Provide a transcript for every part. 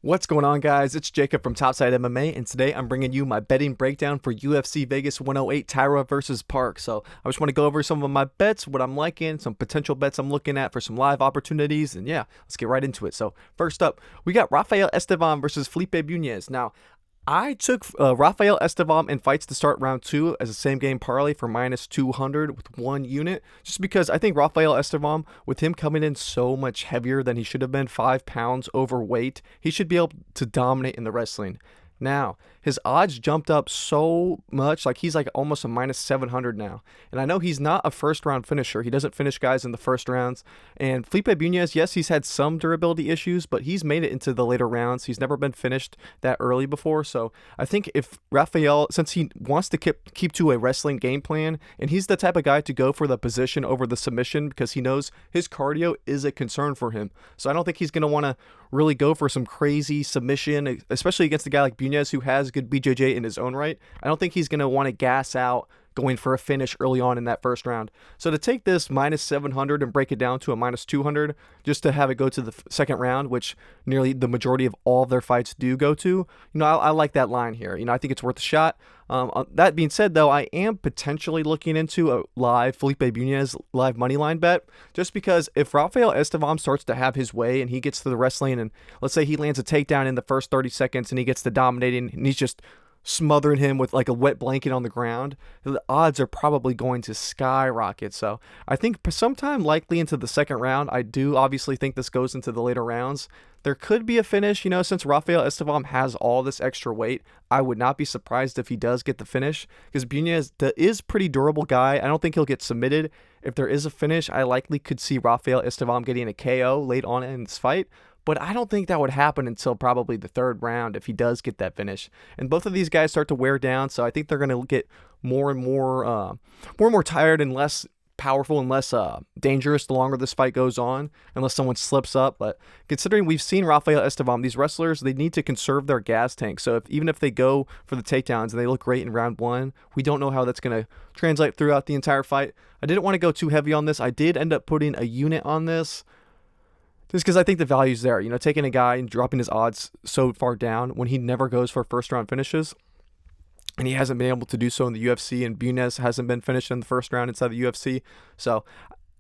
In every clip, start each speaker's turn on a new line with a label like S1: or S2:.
S1: What's going on, guys? It's Jacob from Topside MMA, and today I'm bringing you my betting breakdown for UFC Vegas 108 Taira versus Park. So I just want to go over some of my bets, what I'm liking, some potential bets I'm looking at for some live opportunities, and yeah, let's get right into it. So first up, we got Rafael Estevam versus Felipe Bunez. Now, I took Rafael Estevam in fights to start round 2 as a same game parlay for minus 200 with 1 unit, just because I think Rafael Estevam, with him coming in so much heavier than he should have been, 5 pounds overweight, he should be able to dominate in the wrestling. Now, his odds jumped up so much, like he's like almost a minus 700 now. And I know he's not a first round finisher. He doesn't finish guys in the first rounds. And Felipe Bunez, yes, he's had some durability issues, but he's made it into the later rounds. He's never been finished that early before. So I think if Rafael, since he wants to keep to a wrestling game plan, and he's the type of guy to go for the position over the submission because he knows his cardio is a concern for him. So I don't think he's going to want to really go for some crazy submission, especially against a guy like Bunez who has good BJJ in his own right. I don't think he's going to want to gas out going for a finish early on in that first round. So to take this minus 700 and break it down to a minus 200 just to have it go to the second round, which nearly the majority of all of their fights do go to, I like that line here. I think it's worth a shot. That being said, though, I am potentially looking into a live Felipe Bunez live money line bet, just because if Rafael Estevam starts to have his way and he gets to the wrestling, and let's say he lands a takedown in the first 30 seconds and he gets to dominating and he's just smothering him with like a wet blanket on the ground, the odds are probably going to skyrocket. So I think sometime likely into the second round, I do obviously think this goes into the later rounds. There could be a finish, since Rafael Estevam has all this extra weight. I would not be surprised if he does get the finish, because Bunez is pretty durable guy. I don't think he'll get submitted. If there is a finish, I likely could see Rafael Estevam getting a KO late on in this fight. But I don't think that would happen until probably the third round if he does get that finish. And both of these guys start to wear down, so I think they're going to get more and more tired and less powerful and less dangerous the longer this fight goes on, unless someone slips up. But considering we've seen Rafael Estevam, these wrestlers, they need to conserve their gas tank. So even if they go for the takedowns and they look great in round 1, we don't know how that's going to translate throughout the entire fight. I didn't want to go too heavy on this. I did end up putting a unit on this, just because I think the value's there. Taking a guy and dropping his odds so far down when he never goes for first round finishes, and he hasn't been able to do so in the UFC, and Bunez hasn't been finished in the first round inside the UFC. So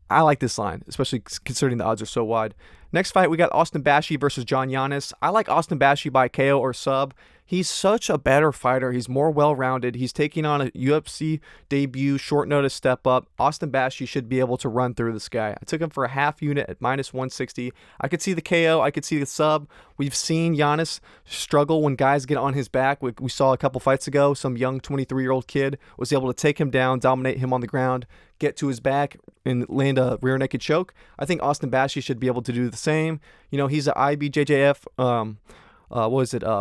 S1: I like this line, especially considering the odds are so wide. Next fight, we got Austin Bashi versus John Yanis. I like Austin Bashi by KO or sub. He's such a better fighter. He's more well-rounded. He's taking on a UFC debut, short notice step up. Austin Bashi should be able to run through this guy. I took him for a half unit at minus 160. I could see the KO. I could see the sub. We've seen Yanis struggle when guys get on his back. We saw a couple fights ago, some young 23-year-old kid was able to take him down, dominate him on the ground, get to his back, and land a rear naked choke. I think Austin Bashi should be able to do the same. He's an IBJJF,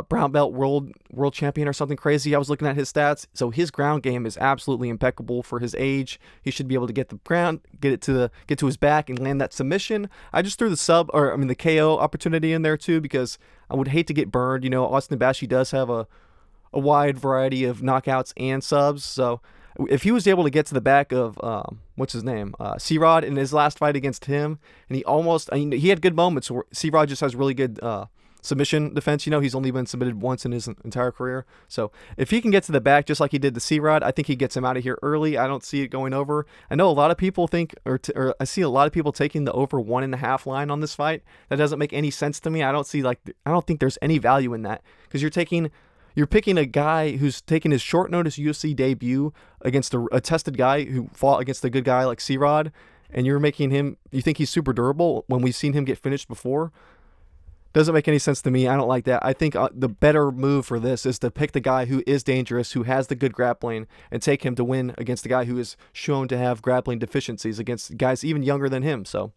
S1: brown belt world champion or something crazy. I was looking at his stats. So his ground game is absolutely impeccable for his age. He should be able to get the ground, get to his back and land that submission. I just threw the KO opportunity in there too, because I would hate to get burned. Austin Bashi does have a wide variety of knockouts and subs. So if he was able to get to the back of C-Rod in his last fight against him, and he had good moments where C-Rod just has really good submission defense. He's only been submitted once in his entire career. So if he can get to the back just like he did the C-Rod, I think he gets him out of here early. I don't see it going over. I know a lot of people think, or I see a lot of people taking the over 1.5 line on this fight. That doesn't make any sense to me. I don't think there's any value in that, because you're picking a guy who's taking his short notice UFC debut against a tested guy who fought against a good guy like C-Rod, and you think he's super durable when we've seen him get finished before. Doesn't make any sense to me. I don't like that. I think the better move for this is to pick the guy who is dangerous, who has the good grappling, and take him to win against the guy who is shown to have grappling deficiencies against guys even younger than him. So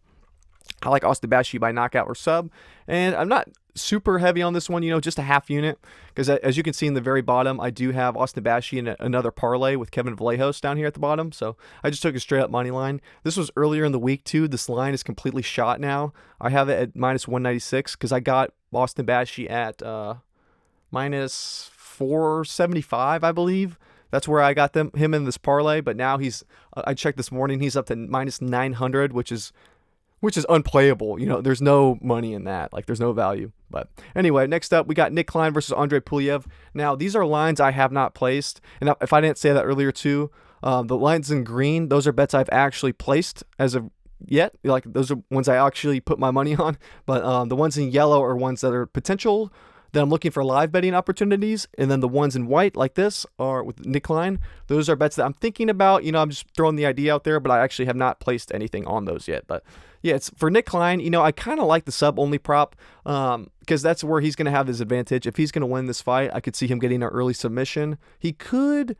S1: I like Austin Bashi by knockout or sub, and I'm not super heavy on this one, just a half unit, because as you can see in the very bottom, I do have Austin Bashi in another parlay with Kevin Vallejos down here at the bottom, so I just took a straight up money line. This was earlier in the week too. This line is completely shot now. I have it at minus 196 because I got Austin Bashi at minus 475, I believe. That's where I got him in this parlay, but now I checked this morning, he's up to minus 900, which is which is unplayable. There's no money in that. Like, there's no value. But anyway, next up, we got Nick Klein versus Andre Pulyev. Now, these are lines I have not placed. And if I didn't say that earlier too, the lines in green, those are bets I've actually placed as of yet. Like, those are ones I actually put my money on. But the ones in yellow are ones that are potential that I'm looking for live betting opportunities. And then the ones in white, like this, are with Nick Klein. Those are bets that I'm thinking about. I'm just throwing the idea out there, but I actually have not placed anything on those yet. But yeah, it's for Nick Klein. I kind of like the sub-only prop because that's where he's going to have his advantage. If he's going to win this fight, I could see him getting an early submission. He could,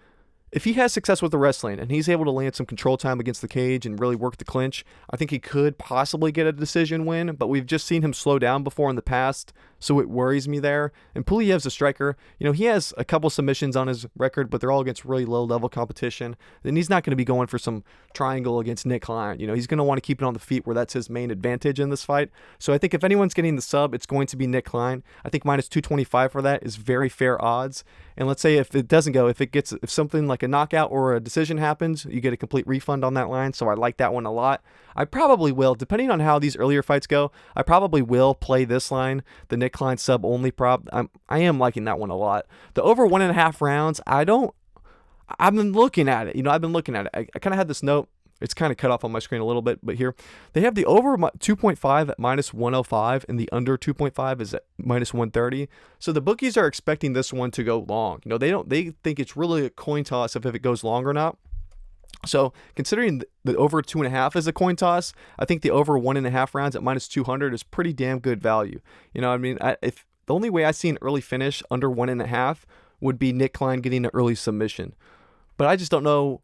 S1: if he has success with the wrestling and he's able to land some control time against the cage and really work the clinch, I think he could possibly get a decision win, but we've just seen him slow down before in the past, so it worries me there. And Pulyev's a striker. He has a couple submissions on his record, but they're all against really low-level competition. Then he's not going to be going for some triangle against Nick Klein. He's going to want to keep it on the feet where that's his main advantage in this fight. So I think if anyone's getting the sub, it's going to be Nick Klein. I think minus 225 for that is very fair odds. And let's say if it doesn't go, if something like a knockout or a decision happens, you get a complete refund on that line. So I like that one a lot. I probably will, depending on how these earlier fights go, I probably will play this line, the Nick Klein sub-only prop. I am liking that one a lot. The over 1.5 rounds, I've been looking at it. I've been looking at it. I kind of had this note. It's kind of cut off on my screen a little bit, but here they have the over 2.5 at minus 105 and the under 2.5 is at minus 130. So the bookies are expecting this one to go long. They think it's really a coin toss if it goes long or not. So considering the over 2.5 is a coin toss, I think the over 1.5 rounds at minus 200 is pretty damn good value. If the only way I see an early finish under 1.5 would be Nick Klein getting an early submission, but I just don't know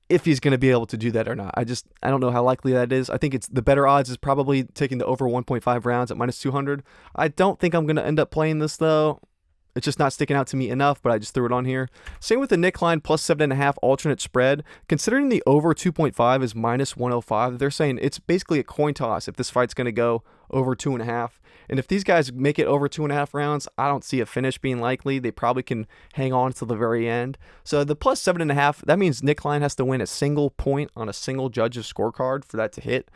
S1: if he's going to be able to do that or not. I don't know how likely that is. I think it's the better odds is probably taking the over 1.5 rounds at minus 200. I don't think I'm going to end up playing this though. It's just not sticking out to me enough, but I just threw it on here. Same with the Nick Klein plus 7.5 alternate spread. Considering the over 2.5 is minus 105, they're saying it's basically a coin toss if this fight's going to go over 2.5. And if these guys make it over 2.5 rounds, I don't see a finish being likely. They probably can hang on till the very end. So the plus 7.5, that means Nick Klein has to win a single point on a single judge's scorecard for that to hit.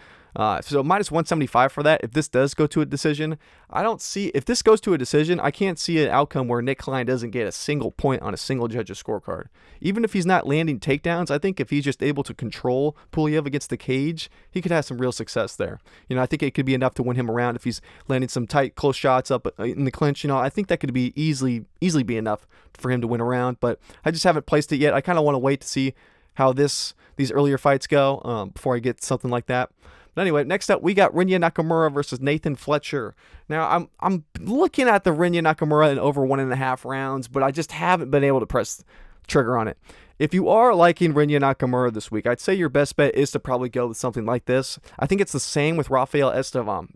S1: So minus 175 for that. If this does go to a decision, if this goes to a decision, I can't see an outcome where Nick Klein doesn't get a single point on a single judge's scorecard. Even if he's not landing takedowns, I think if he's just able to control Pulyev against the cage, he could have some real success there. I think it could be enough to win him around if he's landing some tight, close shots up in the clinch. I think that could be easily be enough for him to win around, but I just haven't placed it yet. I kind of want to wait to see how these earlier fights go before I get something like that. But anyway, next up, we got Rinya Nakamura versus Nathan Fletcher. Now, I'm looking at the Rinya Nakamura in over 1.5 rounds, but I just haven't been able to press trigger on it. If you are liking Rinya Nakamura this week, I'd say your best bet is to probably go with something like this. I think it's the same with Rafael Estevam.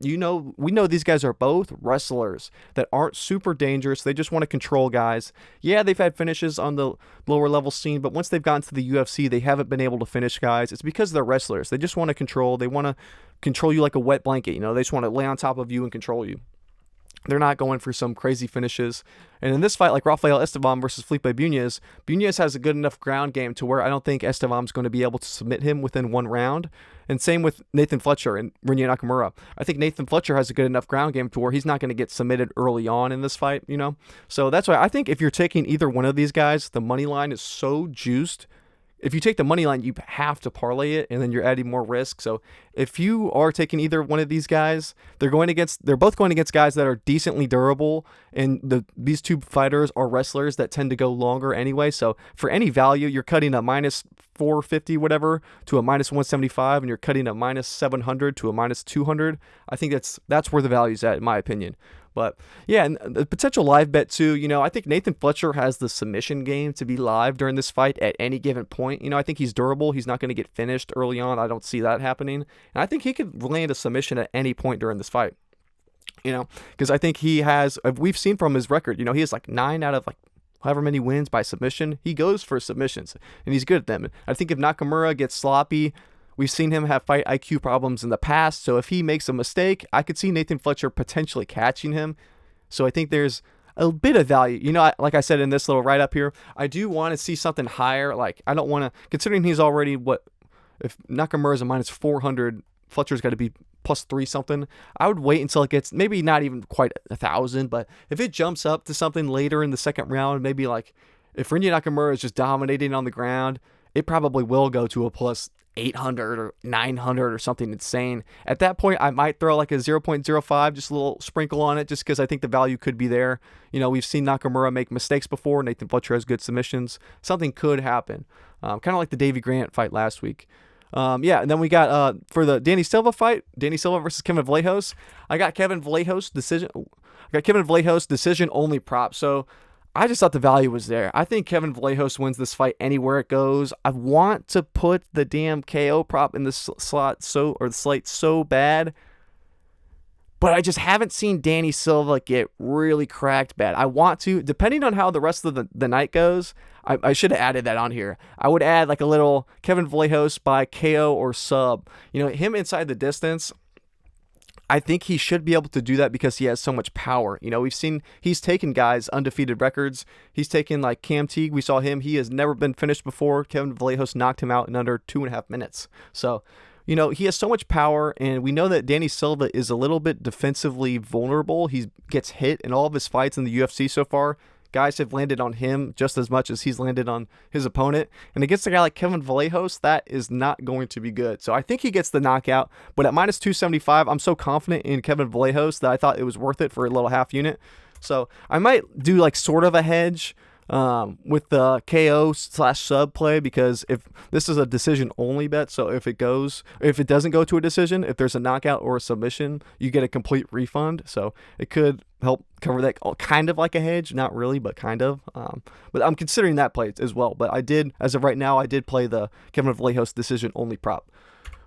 S1: We know these guys are both wrestlers that aren't super dangerous. They just want to control guys. Yeah, they've had finishes on the lower level scene, but once they've gotten to the UFC, they haven't been able to finish guys. It's because they're wrestlers. They just want to control. They want to control you like a wet blanket. They just want to lay on top of you and control you. They're not going for some crazy finishes. And in this fight, like Rafael Estevam versus Felipe Bunez has a good enough ground game to where I don't think Estevam's going to be able to submit him within one round. And same with Nathan Fletcher and Rinya Nakamura. I think Nathan Fletcher has a good enough ground game to where he's not going to get submitted early on in this fight, So that's why I think if you're taking either one of these guys, the money line is so juiced. If you take the money line, you have to parlay it, and then you're adding more risk. So if you are taking either one of these guys, they're both going against guys that are decently durable, and these two fighters are wrestlers that tend to go longer anyway. So for any value, you're cutting a minus 450 whatever to a minus 175, and you're cutting a minus 700 to a minus 200. I think that's where the value's at, in my opinion. But yeah, and the potential live bet too, I think Nathan Fletcher has the submission game to be live during this fight at any given point. I think he's durable. He's not going to get finished early on. I don't see that happening. And I think he could land a submission at any point during this fight. Because I think we've seen from his record, he has like 9 out of like however many wins by submission. He goes for submissions and he's good at them. I think if Nakamura gets sloppy, we've seen him have fight IQ problems in the past, so if he makes a mistake, I could see Nathan Fletcher potentially catching him. So I think there's a bit of value. Like I said in this little write-up here, I do want to see something higher. Like, I don't want to, considering he's already, if Nakamura is a minus 400 Fletcher's got to be +3 something. I would wait until it gets maybe not even quite 1,000, but if it jumps up to something later in the second round, maybe like if Rinya Nakamura is just dominating on the ground, it probably will go to a +800 or 900 or something insane. At that point, I might throw like a 0.05, just a little sprinkle on it, just because I think the value could be there. We've seen Nakamura make mistakes before. Nathan Fletcher has good submissions. Something could happen. Kind of like the Davey Grant fight last week. And then we got for the Danny Silva fight, Danny Silva versus Kevin Vallejos. I got Kevin Vallejos decision only prop. So I just thought the value was there. I think Kevin Vallejos wins this fight anywhere it goes. I want to put the damn KO prop in the slate so bad, but I just haven't seen Danny Silva get really cracked bad. I want to, depending on how the rest of the night goes. I should have added that on here. I would add like a little Kevin Vallejos by KO or sub. Him inside the distance, I think he should be able to do that because he has so much power. We've seen he's taken guys undefeated records. He's taken like Cam Teague. We saw him. He has never been finished before. Kevin Vallejos knocked him out in under 2.5 minutes. So, he has so much power, and we know that Danny Silva is a little bit defensively vulnerable. He gets hit in all of his fights in the UFC so far. Guys have landed on him just as much as he's landed on his opponent. And against a guy like Kevin Vallejos, that is not going to be good. So I think he gets the knockout. But at -275, I'm so confident in Kevin Vallejos that I thought it was worth it for a little half unit. So I might do like sort of a hedge with the KO/sub play, because if this is a decision only bet, so if it doesn't go to a decision, if there's a knockout or a submission, you get a complete refund. So it could help cover that, kind of like a hedge, not really, but kind of. But I'm considering that play as well. But as of right now, I did play the Kevin Vallejos decision only prop.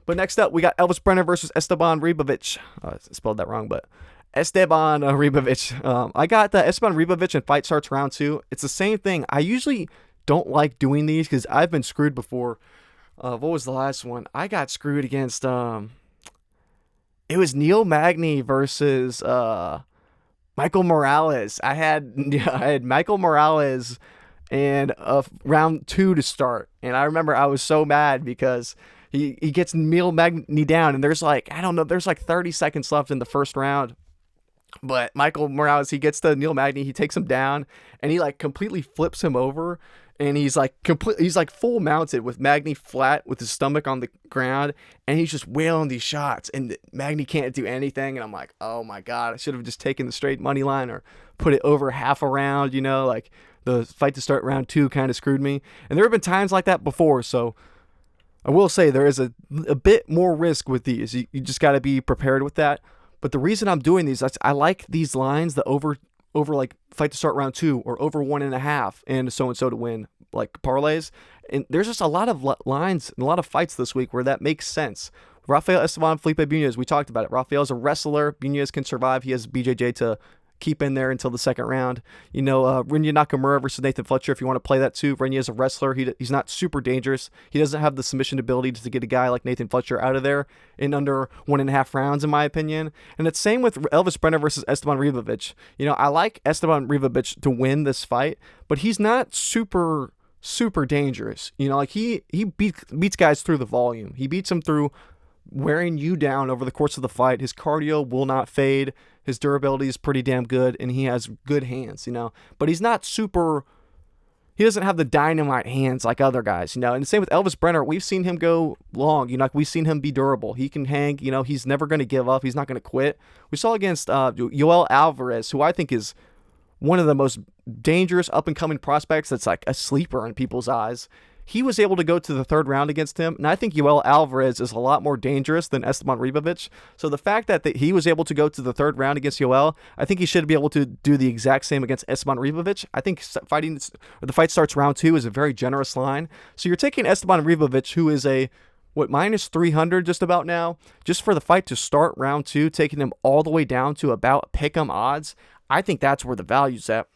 S1: But next up, we got Elvis Brenner versus Esteban Ribovic. I spelled that wrong, but Esteban Ribovic. I got the Esteban Ribovic in Fight Starts Round 2. It's the same thing. I usually don't like doing these because I've been screwed before. What was the last one? I got screwed against, it was Neil Magny versus Michael Morales. I had Michael Morales and round 2 to start. And I remember I was so mad because he gets Neil Magny down, and there's like 30 seconds left in the first round. But Michael Morales, he gets to Neil Magny, he takes him down, and he like completely flips him over, and he's like full mounted with Magny flat with his stomach on the ground, and he's just wailing these shots, and Magny can't do anything. And I'm like, oh my god, I should have just taken the straight money line or put it over half a round. Like the fight to start round 2 kind of screwed me. And there have been times like that before, so I will say there is a bit more risk with these. You just got to be prepared with that. But the reason I'm doing these, I like these lines, the over like fight to start round 2 or over 1.5 and so to win, like parlays. And there's just a lot of lines and a lot of fights this week where that makes sense. Rafael Esteban, Felipe Bunez, we talked about it. Rafael's a wrestler. Bunez can survive. He has BJJ to keep in there until the second round. Rinya Nakamura versus Nathan Fletcher, if you want to play that too. Rinya is a wrestler. He's not super dangerous. He doesn't have the submission ability to get a guy like Nathan Fletcher out of there in under 1.5 rounds, in my opinion. And it's same with Elvis Brenner versus Esteban Ribovic. I like Esteban Ribovic to win this fight, but he's not super dangerous. He beats guys through the volume. He beats them through wearing you down over the course of the fight. His cardio will not fade. His durability is pretty damn good, and he has good hands, But he's not he doesn't have the dynamite hands like other guys, And the same with Elvis Brenner. We've seen him go long, we've seen him be durable. He can hang, he's never going to give up. He's not going to quit. We saw against Yoel Alvarez, who I think is one of the most dangerous up-and-coming prospects that's like a sleeper in people's eyes. He was able to go to the third round against him, and I think Yoel Alvarez is a lot more dangerous than Esteban Ribovic. So the fact that he was able to go to the third round against Yoel, I think he should be able to do the exact same against Esteban Ribovic. I think the fight starts round 2 is a very generous line. So you're taking Esteban Ribovic, who is -300 just about now, just for the fight to start round 2, taking him all the way down to about pick'em odds. I think that's where the value's at.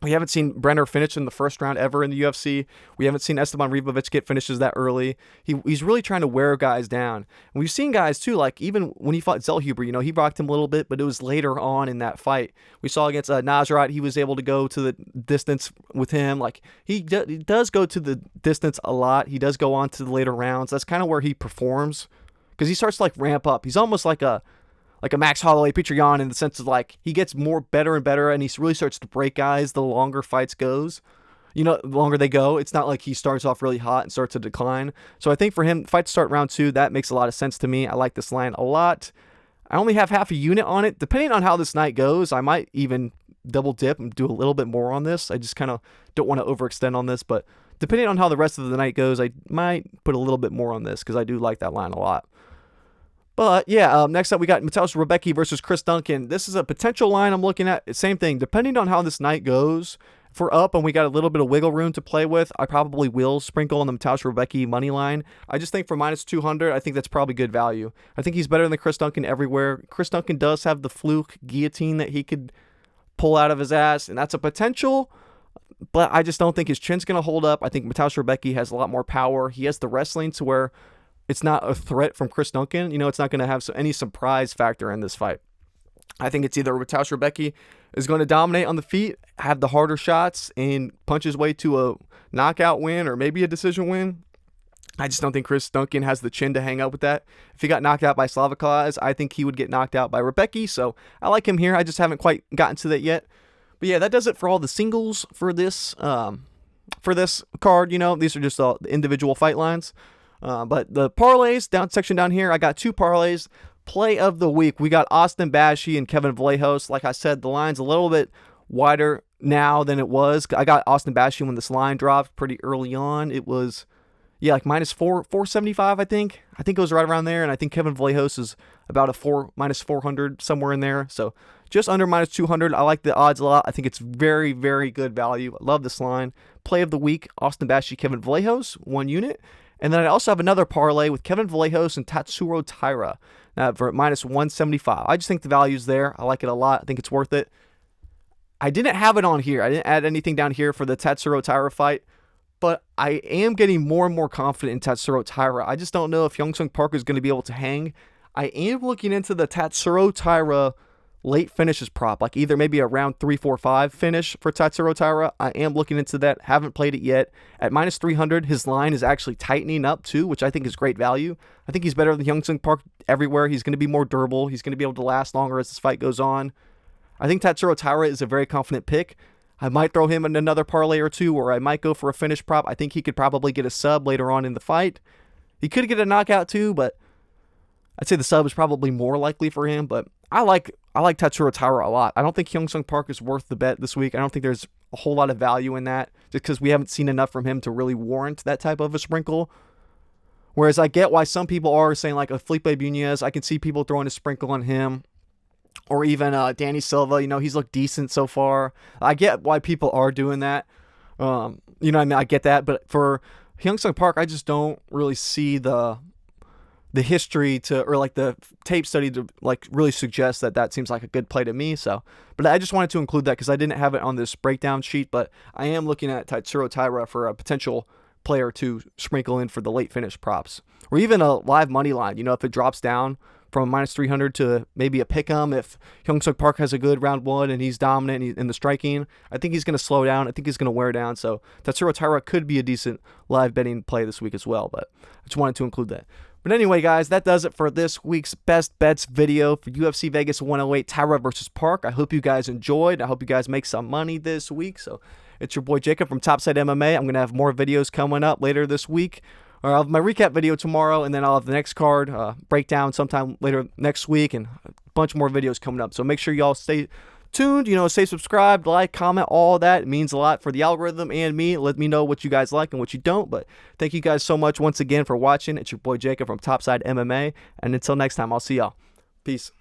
S1: We haven't seen Brenner finish in the first round ever in the UFC. We haven't seen Esteban Ribovic get finishes that early. He's really trying to wear guys down. And we've seen guys too, like even when he fought Zellhuber, he rocked him a little bit, but it was later on in that fight. We saw against Nasrat, he was able to go to the distance with him. Like he does go to the distance a lot. He does go on to the later rounds. That's kind of where he performs because he starts to like ramp up. He's almost like a Max Holloway, Petrion, in the sense of like he gets better and better, and he really starts to break guys the longer fights goes. The longer they go, it's not like he starts off really hot and starts to decline. So I think for him, fight to start round 2, that makes a lot of sense to me. I like this line a lot. I only have half a unit on it. Depending on how this night goes, I might even double dip and do a little bit more on this. I just kind of don't want to overextend on this, but depending on how the rest of the night goes, I might put a little bit more on this because I do like that line a lot. But yeah, next up we got Mateusz Rebecki versus Chris Duncan. This is a potential line I'm looking at. Same thing, depending on how this night goes. If we're up and we got a little bit of wiggle room to play with, I probably will sprinkle on the Mateusz Rebecki money line. I just think for -200, I think that's probably good value. I think he's better than Chris Duncan everywhere. Chris Duncan does have the fluke guillotine that he could pull out of his ass, and that's a potential, but I just don't think his chin's going to hold up. I think Mateusz Rebecki has a lot more power. He has the wrestling to where it's not a threat from Chris Duncan. It's not going to have any surprise factor in this fight. I think it's either Mateusz Rebecki is going to dominate on the feet, have the harder shots, and punch his way to a knockout win or maybe a decision win. I just don't think Chris Duncan has the chin to hang up with that. If he got knocked out by Slavikas, I think he would get knocked out by Rebecki, so I like him here. I just haven't quite gotten to that yet. But yeah, that does it for all the singles for this card. These are just all the individual fight lines. But the parlays, section down here, I got 2 parlays. Play of the week, we got Austin Bashi and Kevin Vallejos. Like I said, the line's a little bit wider now than it was. I got Austin Bashi when this line dropped pretty early on. It was, like -475, I think. I think it was right around there, and I think Kevin Vallejos is about -400, somewhere in there. So just under -200. I like the odds a lot. I think it's very, very good value. I love this line. Play of the week, Austin Bashi, Kevin Vallejos, 1 unit. And then I also have another parlay with Kevin Vallejos and Tatsuro Taira for -175. I just think the value's there. I like it a lot. I think it's worth it. I didn't have it on here. I didn't add anything down here for the Tatsuro Taira fight, but I am getting more and more confident in Tatsuro Taira. I just don't know if HyunSung Park is going to be able to hang. I am looking into the Tatsuro Taira late finishes prop, like either maybe a round 3, 4, 5 finish for Tatsuro Taira. I am looking into that. Haven't played it yet. At -300, his line is actually tightening up too, which I think is great value. I think he's better than HyunSung Park everywhere. He's going to be more durable. He's going to be able to last longer as this fight goes on. I think Tatsuro Taira is a very confident pick. I might throw him in another parlay or two, or I might go for a finish prop. I think he could probably get a sub later on in the fight. He could get a knockout too, but I'd say the sub is probably more likely for him. But I like Tatsuro Taira a lot. I don't think HyunSung Park is worth the bet this week. I don't think there's a whole lot of value in that, just because we haven't seen enough from him to really warrant that type of a sprinkle. Whereas I get why some people are saying like a Felipe Bunez. I can see people throwing a sprinkle on him. Or even Danny Silva, he's looked decent so far. I get why people are doing that. I get that. But for HyunSung Park, I just don't really see the history or like the tape study to like really suggest that seems like a good play to me. So, but I just wanted to include that because I didn't have it on this breakdown sheet. But I am looking at Tatsuro Taira for a potential player to sprinkle in for the late finish props, or even a live money line. If it drops down from -300 to maybe a pick'em, if HyunSung Park has a good round 1 and he's dominant in the striking, I think he's going to slow down. I think he's going to wear down. So Tatsuro Taira could be a decent live betting play this week as well. But I just wanted to include that. But anyway, guys, that does it for this week's Best Bets video for UFC Vegas 108 Taira versus Park. I hope you guys enjoyed. I hope you guys make some money this week. So it's your boy Jacob from Topside MMA. I'm going to have more videos coming up later this week. Or I'll have my recap video tomorrow, and then I'll have the next card breakdown sometime later next week, and a bunch more videos coming up. So make sure y'all stay tuned, stay subscribed, like, comment, all that. It means a lot for the algorithm and me. Let me know what you guys like and what you don't. But thank you guys so much once again for watching. It's your boy Jacob from Topside MMA. And until next time, I'll see y'all. Peace.